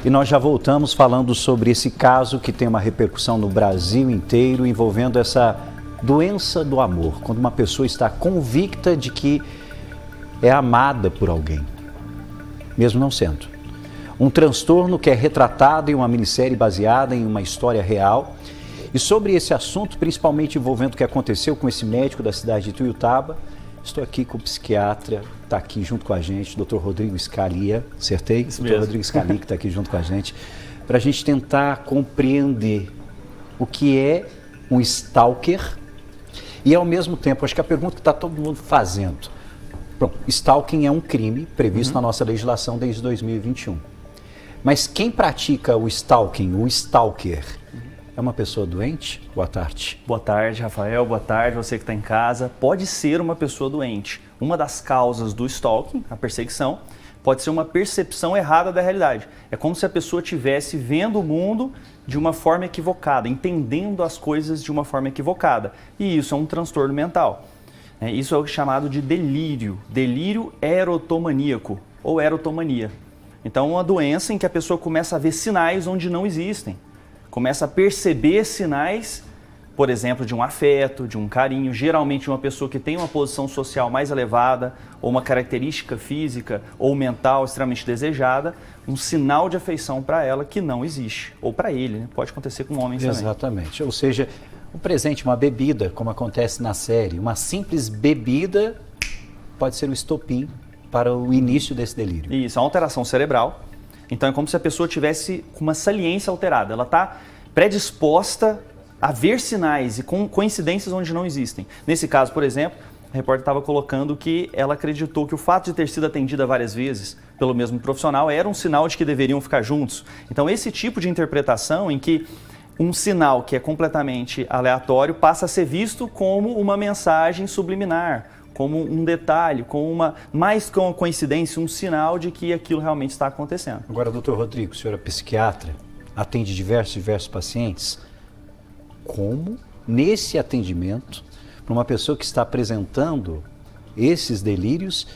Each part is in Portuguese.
E nós já voltamos falando sobre esse caso que tem uma repercussão no Brasil inteiro, envolvendo essa doença do amor, quando uma pessoa está convicta de que é amada por alguém, mesmo não sendo. Um transtorno que é retratado em uma minissérie baseada em uma história real. E sobre esse assunto, principalmente envolvendo o que aconteceu com esse médico da cidade de Ituiutaba, estou aqui com o psiquiatra, está aqui junto com a gente, Dr. Rodrigo Scalia, acertei? Dr. Rodrigo Scalia, que está aqui junto com a gente, para a gente tentar compreender o que é um stalker e, ao mesmo tempo, acho que a pergunta que está todo mundo fazendo. Bom, stalking é um crime previsto na nossa legislação desde 2021. Mas quem pratica o stalking, o stalker, é uma pessoa doente? Boa tarde. Boa tarde, Rafael. Boa tarde, você que está em casa. Pode ser uma pessoa doente. Uma das causas do stalking, a perseguição, pode ser uma percepção errada da realidade. É como se a pessoa estivesse vendo o mundo de uma forma equivocada, entendendo as coisas de uma forma equivocada. E isso é um transtorno mental. Isso é o chamado de delírio erotomaníaco ou erotomania. Então, uma doença em que a pessoa começa a ver sinais onde não existem. Começa a perceber sinais, por exemplo, de um afeto, de um carinho, geralmente uma pessoa que tem uma posição social mais elevada ou uma característica física ou mental extremamente desejada, um sinal de afeição para ela que não existe, ou para ele, né? Pode acontecer com homens também. Exatamente, ou seja, um presente, uma bebida, como acontece na série, uma simples bebida pode ser o estopim para o início desse delírio. Isso, é uma alteração cerebral. Então é como se a pessoa tivesse com uma saliência alterada. Ela está predisposta a ver sinais e com coincidências onde não existem. Nesse caso, por exemplo, a repórter estava colocando que ela acreditou que o fato de ter sido atendida várias vezes pelo mesmo profissional era um sinal de que deveriam ficar juntos. Então esse tipo de interpretação em que um sinal que é completamente aleatório passa a ser visto como uma mensagem subliminar, como um detalhe, mais que uma coincidência, um sinal de que aquilo realmente está acontecendo. Agora, doutor Rodrigo, o senhor é psiquiatra, atende diversos pacientes. Como, nesse atendimento, para uma pessoa que está apresentando esses delírios,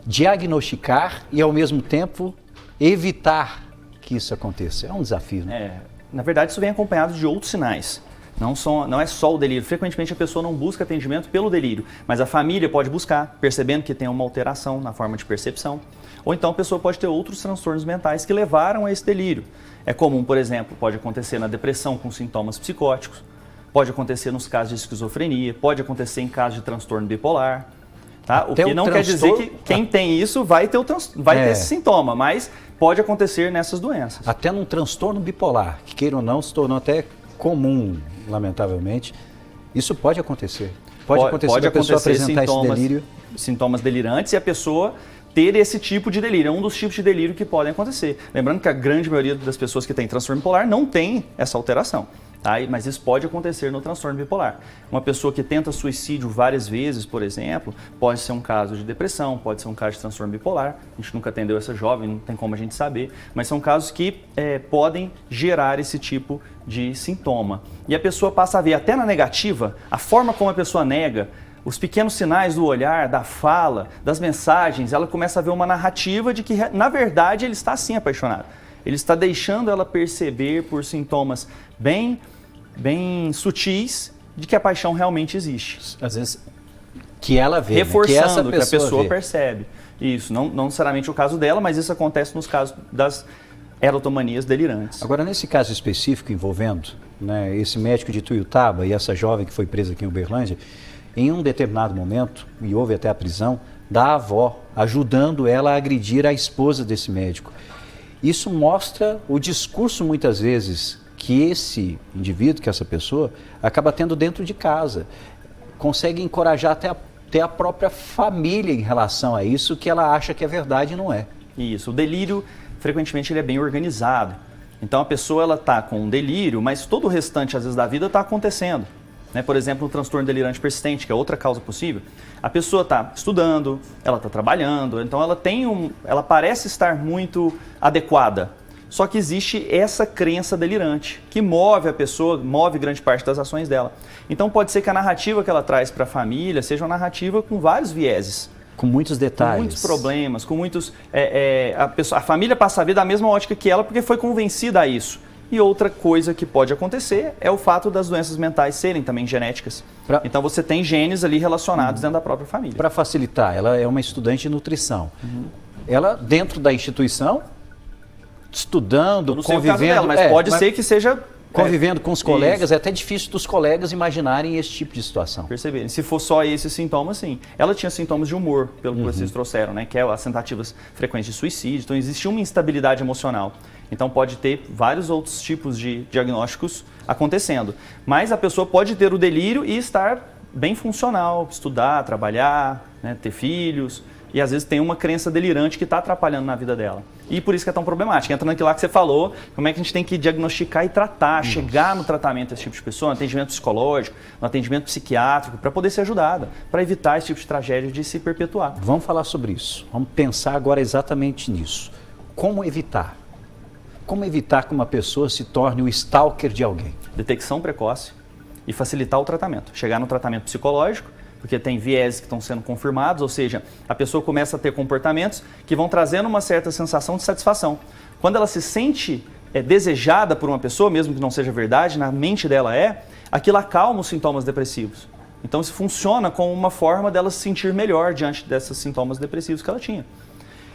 diagnosticar e, ao mesmo tempo, evitar que isso aconteça? É um desafio, né? Na verdade, isso vem acompanhado de outros sinais. Não é só o delírio. Frequentemente a pessoa não busca atendimento pelo delírio, mas a família pode buscar, percebendo que tem uma alteração na forma de percepção. Ou então a pessoa pode ter outros transtornos mentais que levaram a esse delírio. É comum, por exemplo, pode acontecer na depressão com sintomas psicóticos, pode acontecer nos casos de esquizofrenia, pode acontecer em casos de transtorno bipolar. Tá? O que não quer dizer que quem tem isso vai ter esse sintoma, mas pode acontecer nessas doenças. Até num transtorno bipolar, que queira ou não, se tornou até comum, lamentavelmente, isso pode acontecer. Pode acontecer a pessoa apresentar esse delírio. Sintomas delirantes e a pessoa ter esse tipo de delírio. É um dos tipos de delírio que podem acontecer. Lembrando que a grande maioria das pessoas que têm transtorno bipolar não tem essa alteração. Tá? Mas isso pode acontecer no transtorno bipolar. Uma pessoa que tenta suicídio várias vezes, por exemplo, pode ser um caso de depressão, pode ser um caso de transtorno bipolar. A gente nunca atendeu essa jovem, não tem como a gente saber, mas são casos que podem gerar esse tipo de sintoma. E a pessoa passa a ver até na negativa, a forma como a pessoa nega, os pequenos sinais do olhar, da fala, das mensagens, ela começa a ver uma narrativa de que, na verdade, ele está sim apaixonado. Ele está deixando ela perceber por sintomas bem sutis de que a paixão realmente existe. Às vezes, que ela vê, reforçando que a pessoa percebe. Isso, não necessariamente o caso dela, mas isso acontece nos casos das erotomanias delirantes. Agora, nesse caso específico envolvendo esse médico de Ituiutaba e essa jovem que foi presa aqui em Uberlândia, em um determinado momento, e houve até a prisão, da avó, ajudando ela a agredir a esposa desse médico. Isso mostra o discurso, muitas vezes, que esse indivíduo, que essa pessoa, acaba tendo dentro de casa. Consegue encorajar até a própria família em relação a isso, que ela acha que é verdade e não é. Isso, o delírio, frequentemente, ele é bem organizado. Então, a pessoa está com um delírio, mas todo o restante, às vezes, da vida está acontecendo. Por exemplo, um transtorno delirante persistente, que é outra causa possível. A pessoa está estudando, ela está trabalhando, então ela parece estar muito adequada. Só que existe essa crença delirante, que move a pessoa, move grande parte das ações dela. Então pode ser que a narrativa que ela traz para a família seja uma narrativa com vários vieses. Com muitos detalhes. Com muitos problemas, com muitos... a família passa a ver da mesma ótica que ela porque foi convencida a isso. E outra coisa que pode acontecer é o fato das doenças mentais serem também genéticas. Então você tem genes ali relacionados dentro da própria família. Para facilitar, ela é uma estudante de nutrição. Ela, dentro da instituição, estudando, convivendo... Dela, mas pode ser que seja... Convivendo com os colegas, é até difícil dos colegas imaginarem esse tipo de situação. Perceberem. Se for só esses sintomas, sim. Ela tinha sintomas de humor, pelo que vocês trouxeram, né? Que é as tentativas frequentes de suicídio. Então, existe uma instabilidade emocional. Então, pode ter vários outros tipos de diagnósticos acontecendo. Mas a pessoa pode ter o delírio e estar bem funcional, estudar, trabalhar, né? Ter filhos. E às vezes tem uma crença delirante que está atrapalhando na vida dela. E por isso que é tão problemático. Entra naquilo lá que você falou, como é que a gente tem que diagnosticar e tratar, chegar no tratamento desse tipo de pessoa, no atendimento psicológico, no atendimento psiquiátrico, para poder ser ajudada, para evitar esse tipo de tragédia de se perpetuar. Vamos falar sobre isso. Vamos pensar agora exatamente nisso. Como evitar? Como evitar que uma pessoa se torne o stalker de alguém? Detecção precoce e facilitar o tratamento. Chegar no tratamento psicológico, porque tem vieses que estão sendo confirmados, ou seja, a pessoa começa a ter comportamentos que vão trazendo uma certa sensação de satisfação. Quando ela se sente desejada por uma pessoa, mesmo que não seja verdade, na mente dela aquilo acalma os sintomas depressivos. Então isso funciona como uma forma dela se sentir melhor diante desses sintomas depressivos que ela tinha.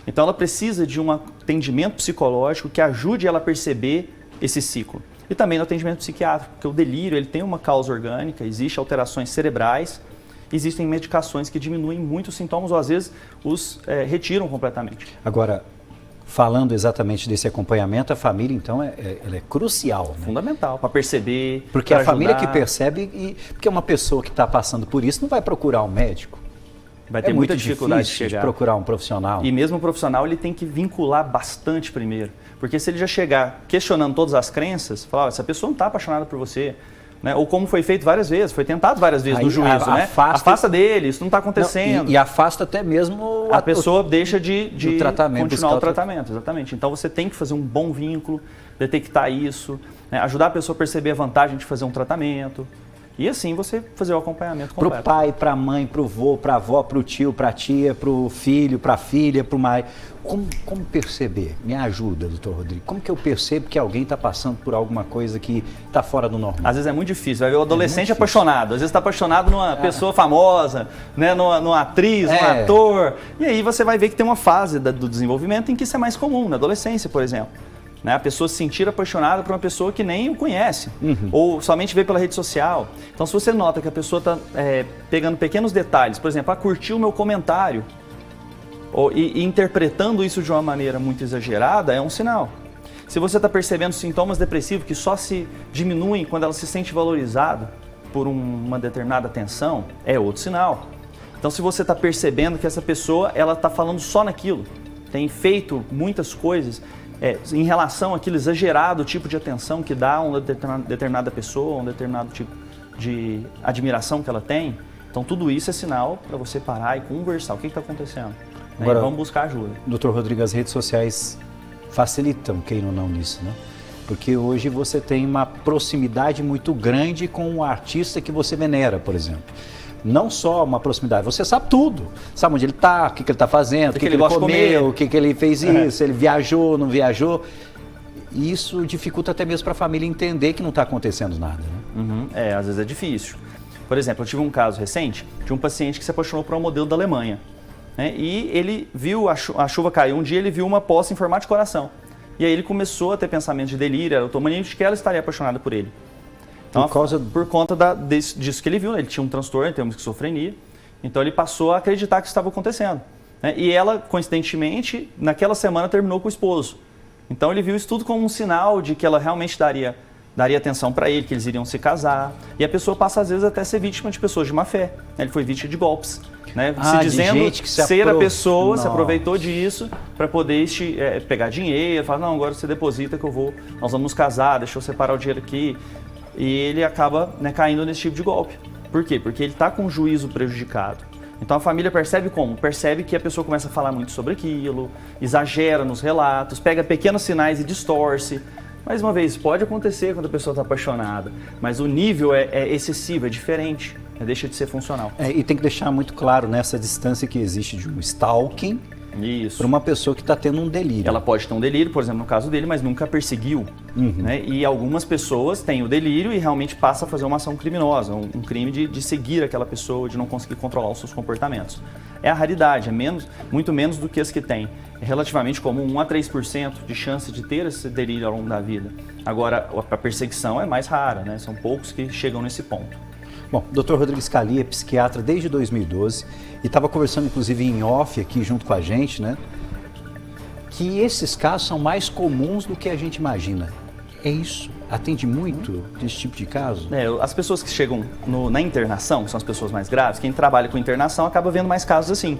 Então ela precisa de um atendimento psicológico que ajude ela a perceber esse ciclo. E também no atendimento psiquiátrico, porque o delírio ele tem uma causa orgânica, existem alterações cerebrais, existem medicações que diminuem muito os sintomas ou às vezes os retiram completamente. Agora, falando exatamente desse acompanhamento, a família então ela é crucial. Né? Fundamental, para perceber, porque a família que percebe, porque uma pessoa que está passando por isso não vai procurar um médico. Vai ter muita dificuldade de procurar um profissional. E mesmo o profissional ele tem que vincular bastante primeiro. Porque se ele já chegar questionando todas as crenças, falar, essa pessoa não está apaixonada por você, né? Ou como foi feito várias vezes, foi tentado várias vezes no juízo, né? Afasta dele, isso não está acontecendo. Não, e afasta até mesmo... A pessoa deixa de continuar o tratamento, exatamente. Então você tem que fazer um bom vínculo, detectar isso, né? Ajudar a pessoa a perceber a vantagem de fazer um tratamento. E assim você fazer o acompanhamento completo. Para o pai, para a mãe, para o vô, para a avó, para o tio, para a tia, para o filho, para a filha, para o marido. Como perceber? Me ajuda, doutor Rodrigo. Como que eu percebo que alguém está passando por alguma coisa que está fora do normal? Às vezes é muito difícil. Vai ver o adolescente apaixonado. Às vezes está apaixonado numa pessoa famosa, né? numa atriz, num ator. E aí você vai ver que tem uma fase do desenvolvimento em que isso é mais comum, na adolescência, por exemplo. Né? A pessoa se sentir apaixonada por uma pessoa que nem o conhece, ou somente vê pela rede social. Então, se você nota que a pessoa está pegando pequenos detalhes, por exemplo, curtiu o meu comentário, e interpretando isso de uma maneira muito exagerada, é um sinal. Se você está percebendo sintomas depressivos que só se diminuem quando ela se sente valorizada por uma determinada atenção, é outro sinal. Então, se você está percebendo que essa pessoa ela está falando só naquilo, tem feito muitas coisas em relação àquele exagerado tipo de atenção que dá a uma determinada pessoa, um determinado tipo de admiração que ela tem. Então, tudo isso é sinal para você parar e conversar. O que está acontecendo? Agora, vamos buscar ajuda. Doutor Rodrigo, as redes sociais facilitam, quem não nisso, né? Porque hoje você tem uma proximidade muito grande com o artista que você venera, por exemplo. Não só uma proximidade, você sabe tudo. Sabe onde ele está, o que ele está fazendo, o que ele comeu, o que ele fez isso, ele viajou, não viajou. E isso dificulta até mesmo para a família entender que não está acontecendo nada. Né? Às vezes é difícil. Por exemplo, eu tive um caso recente de um paciente que se apaixonou por um modelo da Alemanha. Né? E ele viu, a chuva caiu, um dia ele viu uma poça em formato de coração. E aí ele começou a ter pensamentos de delírio, automaníaco, de que ela estaria apaixonada por ele. Então, por conta disso que ele viu, né? Ele tinha um transtorno em termos de esquizofrenia, então ele passou a acreditar que isso estava acontecendo. Né? E ela, coincidentemente, naquela semana terminou com o esposo. Então ele viu isso tudo como um sinal de que ela realmente daria atenção para ele, que eles iriam se casar. E a pessoa passa, às vezes, até a ser vítima de pessoas de má fé. Né? Ele foi vítima de golpes. Né? Se dizendo que ser a pessoa, se aproveitou disso para poder pegar dinheiro, falar, não, agora você deposita que nós vamos nos casar, deixa eu separar o dinheiro aqui. E ele acaba caindo nesse tipo de golpe. Por quê? Porque ele está com o juízo prejudicado. Então a família percebe como? Percebe que a pessoa começa a falar muito sobre aquilo, exagera nos relatos, pega pequenos sinais e distorce. Mais uma vez, pode acontecer quando a pessoa está apaixonada, mas o nível é excessivo, é diferente. deixa de ser funcional. E tem que deixar muito claro nessa distância que existe de um stalking para uma pessoa que está tendo um delírio. Ela pode ter um delírio, por exemplo, no caso dele, mas nunca perseguiu. Né? E algumas pessoas têm o delírio e realmente passam a fazer uma ação criminosa, um crime de seguir aquela pessoa, de não conseguir controlar os seus comportamentos. É a raridade, muito menos do que as que têm. É relativamente comum, 1 a 3% de chance de ter esse delírio ao longo da vida. Agora, a perseguição é mais rara, né? São poucos que chegam nesse ponto. Bom, o Dr. Rodrigo Scali é psiquiatra desde 2012 e estava conversando inclusive em off aqui junto com a gente, né? Que esses casos são mais comuns do que a gente imagina. É isso? Atende muito desse tipo de caso? As pessoas que chegam na internação, que são as pessoas mais graves, quem trabalha com internação acaba vendo mais casos assim.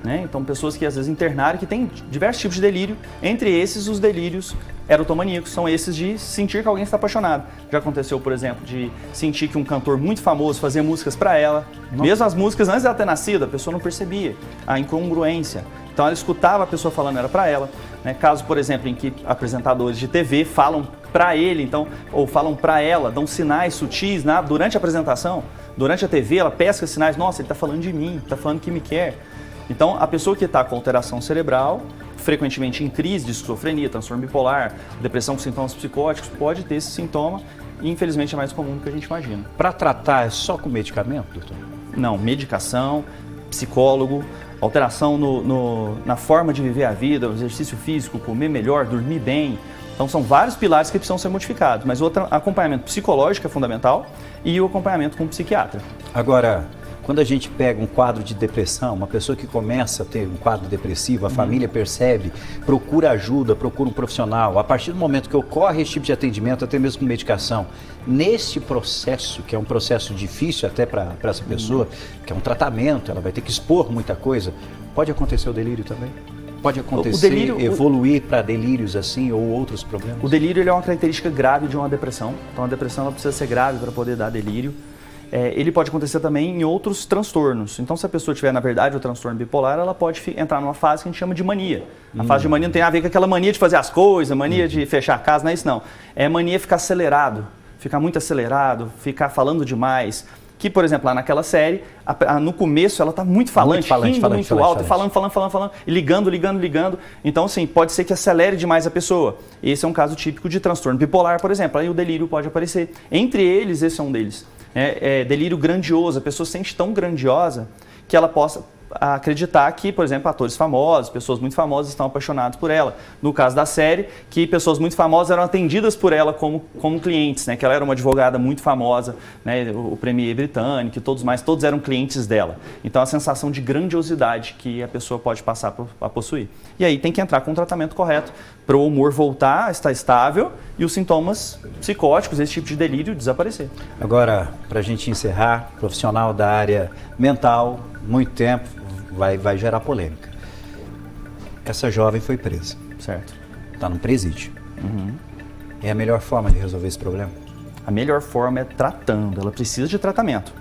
Né? Então, pessoas que às vezes internaram, que têm diversos tipos de delírio, entre esses os delírios erotomaníacos, são esses de sentir que alguém está apaixonado. Já aconteceu, por exemplo, de sentir que um cantor muito famoso fazia músicas para ela, mesmo as músicas antes dela ter nascido, a pessoa não percebia a incongruência. Então ela escutava a pessoa falando, era para ela. Né? Caso, por exemplo, em que apresentadores de TV falam para ele, então, ou falam para ela, dão sinais sutis durante a apresentação, durante a TV, ela pesca sinais, nossa, ele está falando de mim, está falando que me quer. Então, a pessoa que está com alteração cerebral, frequentemente em crise de esquizofrenia, transtorno bipolar, depressão com sintomas psicóticos, pode ter esse sintoma e, infelizmente, é mais comum do que a gente imagina. Para tratar, é só com medicamento, doutor? Não, medicação, psicólogo, alteração na forma de viver a vida, o exercício físico, comer melhor, dormir bem. Então, são vários pilares que precisam ser modificados, mas o acompanhamento psicológico é fundamental e o acompanhamento com o psiquiatra. Agora, quando a gente pega um quadro de depressão, uma pessoa que começa a ter um quadro depressivo, a família percebe, procura ajuda, procura um profissional, a partir do momento que ocorre esse tipo de atendimento, até mesmo com medicação, nesse processo, que é um processo difícil até para essa pessoa, que é um tratamento, ela vai ter que expor muita coisa, pode acontecer o delírio também? Pode acontecer, evoluir para delírios assim ou outros problemas? O delírio ele é uma característica grave de uma depressão, então a depressão ela precisa ser grave para poder dar delírio. Ele pode acontecer também em outros transtornos. Então, se a pessoa tiver, na verdade, o transtorno bipolar, ela pode entrar numa fase que a gente chama de mania. A fase de mania não tem a ver com aquela mania de fazer as coisas, mania de fechar a casa, não é isso não. É mania ficar acelerado, ficar muito acelerado, ficar falando demais. Que, por exemplo, lá naquela série, no começo ela está muito falante, rindo muito alto, falando, e ligando. Então, assim, pode ser que acelere demais a pessoa. Esse é um caso típico de transtorno bipolar, por exemplo. Aí o delírio pode aparecer. Entre eles, esse é um deles. Delírio grandioso, a pessoa se sente tão grandiosa que ela possa acreditar que, por exemplo, atores famosos, pessoas muito famosas estão apaixonados por ela. No caso da série, que pessoas muito famosas eram atendidas por ela como clientes, né? Que ela era uma advogada muito famosa, né? O premier britânico e todos eram clientes dela. Então, a sensação de grandiosidade que a pessoa pode passar a possuir. E aí tem que entrar com o tratamento correto para o humor voltar a estar estável e os sintomas psicóticos, esse tipo de delírio, desaparecer. Agora, para a gente encerrar, profissional da área mental, muito tempo, vai gerar polêmica. Essa jovem foi presa. Certo. Está num presídio. É a melhor forma de resolver esse problema? A melhor forma é tratando, ela precisa de tratamento.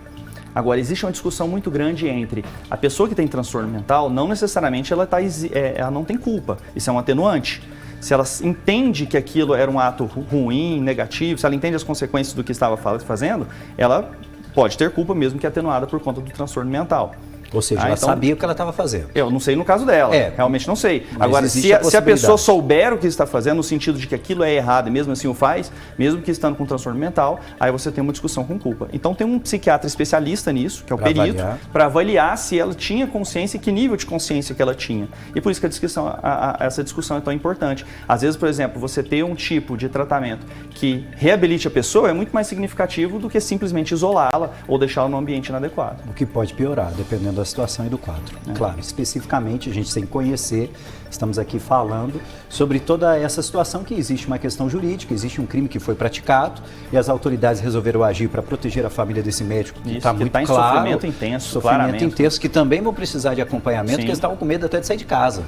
Agora, existe uma discussão muito grande entre a pessoa que tem transtorno mental, não necessariamente ela não tem culpa, isso é um atenuante. Se ela entende que aquilo era um ato ruim, negativo, se ela entende as consequências do que estava fazendo, ela pode ter culpa mesmo que atenuada por conta do transtorno mental. Ou seja, ela sabia o que ela estava fazendo. Eu não sei no caso dela, realmente não sei. Mas agora, se a pessoa souber o que está fazendo, no sentido de que aquilo é errado e mesmo assim o faz, mesmo que estando com transtorno mental, aí você tem uma discussão com culpa. Então tem um psiquiatra especialista nisso, que é o perito, para avaliar se ela tinha consciência e que nível de consciência que ela tinha. E por isso que essa discussão é tão importante. Às vezes, por exemplo, você ter um tipo de tratamento que reabilite a pessoa é muito mais significativo do que simplesmente isolá-la ou deixá-la num ambiente inadequado. O que pode piorar, dependendo da situação e do quadro. Claro, especificamente a gente tem que conhecer, estamos aqui falando sobre toda essa situação que existe uma questão jurídica, existe um crime que foi praticado e as autoridades resolveram agir para proteger a família desse médico que está muito claro. Sofrimento intenso, claramente. Intenso, que também vão precisar de acompanhamento, que eles estavam com medo até de sair de casa.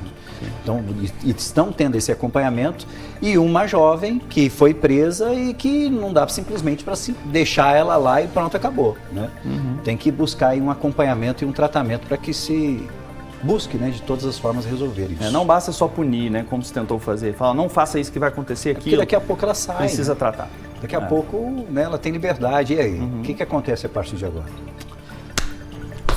Então, estão tendo esse acompanhamento e uma jovem que foi presa e que não dá simplesmente para deixar ela lá e pronto, acabou. Né? Tem que buscar aí um acompanhamento e um tratamento para que se busque, né, de todas as formas resolver isso. Não basta só punir, né, como se tentou fazer. Fala, não faça isso que vai acontecer aquilo. Porque daqui a pouco ela sai. Precisa tratar. Daqui a pouco, né, ela tem liberdade. E aí? O que acontece a partir de agora?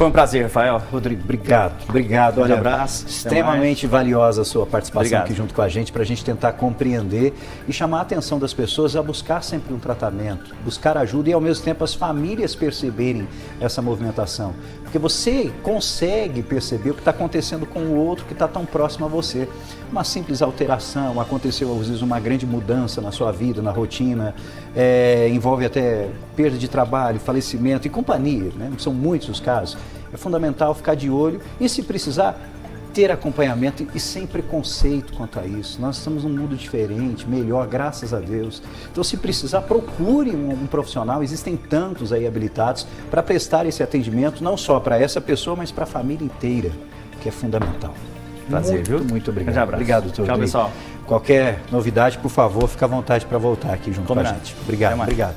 Foi um prazer, Rafael. Rodrigo, obrigado. Um Olha, abraço. extremamente valiosa a sua participação Obrigado. aqui junto com a gente, para a gente tentar compreender e chamar a atenção das pessoas a buscar sempre um tratamento, buscar ajuda e ao mesmo tempo as famílias perceberem essa movimentação. Porque você consegue perceber o que está acontecendo com o outro que está tão próximo a você. Uma simples alteração, aconteceu às vezes uma grande mudança na sua vida, na rotina, envolve até perda de trabalho, falecimento e companhia, né? São muitos os casos. É fundamental ficar de olho e, se precisar, ter acompanhamento e sem preconceito quanto a isso. Nós estamos num mundo diferente, melhor, graças a Deus. Então, se precisar, procure um profissional. Existem tantos aí habilitados para prestar esse atendimento, não só para essa pessoa, mas para a família inteira, que é fundamental. Prazer, viu? Muito obrigado. Grande abraço. Obrigado, doutor. Tchau, pessoal. Qualquer novidade, por favor, fique à vontade para voltar aqui junto com a gente. Obrigado. Obrigado.